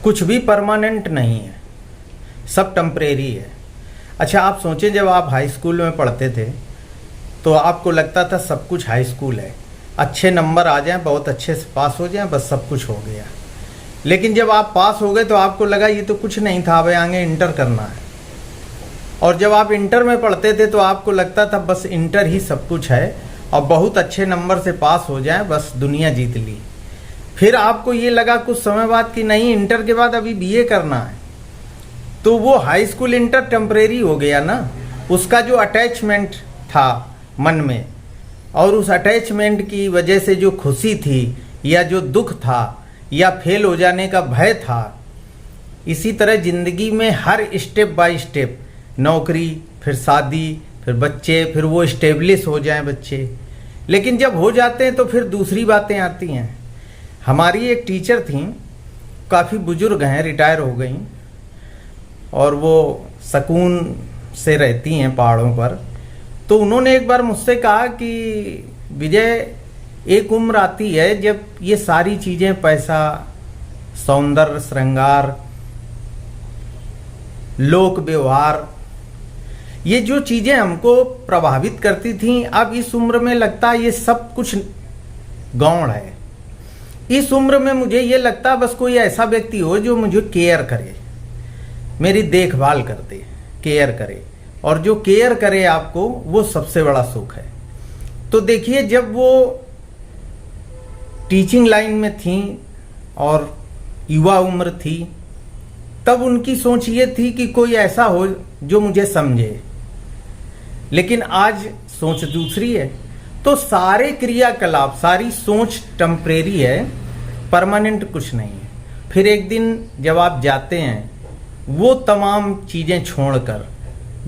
कुछ भी परमानेंट नहीं है, सब टेम्परेरी है। अच्छा, आप सोचें, जब आप हाई स्कूल में पढ़ते थे तो आपको लगता था सब कुछ हाई स्कूल है, अच्छे नंबर आ जाएं, बहुत अच्छे से पास हो जाएं, बस सब कुछ हो गया। लेकिन जब आप पास हो गए तो आपको लगा ये तो कुछ नहीं था, अब आगे इंटर करना है। और जब आप इंटर में पढ़ते थे तो आपको लगता था बस इंटर ही सब कुछ है, और बहुत अच्छे नंबर से पास हो जाएं, बस दुनिया जीत ली। फिर आपको ये लगा कुछ समय बाद कि नहीं, इंटर के बाद अभी बीए करना है। तो वो हाई स्कूल इंटर टेम्परेरी हो गया ना, उसका जो अटैचमेंट था मन में, और उस अटैचमेंट की वजह से जो खुशी थी या जो दुख था या फेल हो जाने का भय था, इसी तरह ज़िंदगी में हर स्टेप बाय स्टेप, नौकरी, फिर शादी, फिर बच्चे, फिर वो इस्टेब्लिश हो जाएं बच्चे। लेकिन जब हो जाते हैं तो फिर दूसरी बातें आती हैं। हमारी एक टीचर थी, काफ़ी बुजुर्ग हैं, रिटायर हो गई, और वो सकून से रहती हैं पहाड़ों पर। तो उन्होंने एक बार मुझसे कहा कि विजय, एक उम्र आती है जब ये सारी चीज़ें, पैसा, सौंदर्य, श्रृंगार, लोक व्यवहार, ये जो चीज़ें हमको प्रभावित करती थीं, अब इस उम्र में लगता है ये सब कुछ गौण है। इस उम्र में मुझे ये लगता बस कोई ऐसा व्यक्ति हो जो मुझे केयर करे, मेरी देखभाल कर दे, केयर करे, और जो केयर करे आपको, वो सबसे बड़ा सुख है। तो देखिए, जब वो टीचिंग लाइन में थी और युवा उम्र थी, तब उनकी सोच ये थी कि कोई ऐसा हो जो मुझे समझे। लेकिन आज सोच दूसरी है। तो सारे क्रियाकलाप, सारी सोच टेम्परेरी है, परमानेंट कुछ नहीं है। फिर एक दिन जब आप जाते हैं, वो तमाम चीज़ें छोड़कर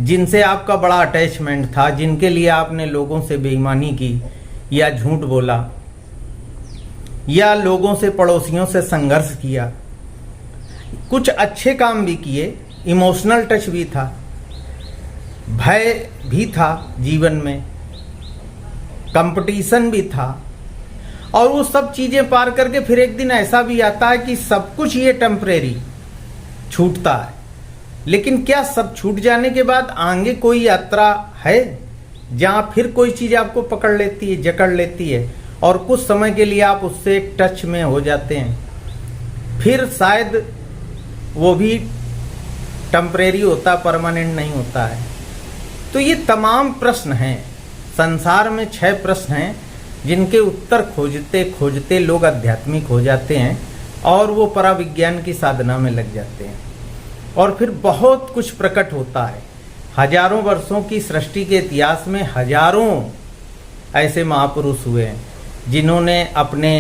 जिनसे आपका बड़ा अटैचमेंट था, जिनके लिए आपने लोगों से बेईमानी की या झूठ बोला या लोगों से, पड़ोसियों से संघर्ष किया, कुछ अच्छे काम भी किए, इमोशनल टच भी था, भय भी था जीवन में, कंपटीशन भी था, और वो सब चीज़ें पार करके फिर एक दिन ऐसा भी आता है कि सब कुछ ये टेम्परेरी छूटता है। लेकिन क्या सब छूट जाने के बाद आगे कोई यात्रा है जहाँ फिर कोई चीज़ आपको पकड़ लेती है, जकड़ लेती है, और कुछ समय के लिए आप उससे टच में हो जाते हैं, फिर शायद वो भी टेम्परेरी होता, परमानेंट नहीं होता है। तो ये तमाम प्रश्न हैं, संसार में 6 प्रश्न हैं जिनके उत्तर खोजते खोजते लोग आध्यात्मिक हो जाते हैं और वो पराविज्ञान की साधना में लग जाते हैं, और फिर बहुत कुछ प्रकट होता है। हजारों वर्षों की सृष्टि के इतिहास में हजारों ऐसे महापुरुष हुए हैं जिन्होंने अपने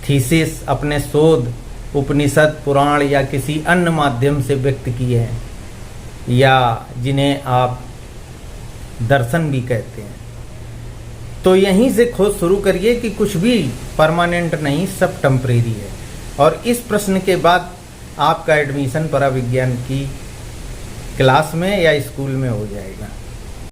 थीसिस, अपने शोध उपनिषद, पुराण या किसी अन्य माध्यम से व्यक्त किए हैं, या जिन्हें आप दर्शन भी कहते हैं। तो यहीं से खोज शुरू करिए कि कुछ भी परमानेंट नहीं, सब टेम्परेरी है। और इस प्रश्न के बाद आपका एडमिशन पराविज्ञान की क्लास में या स्कूल में हो जाएगा।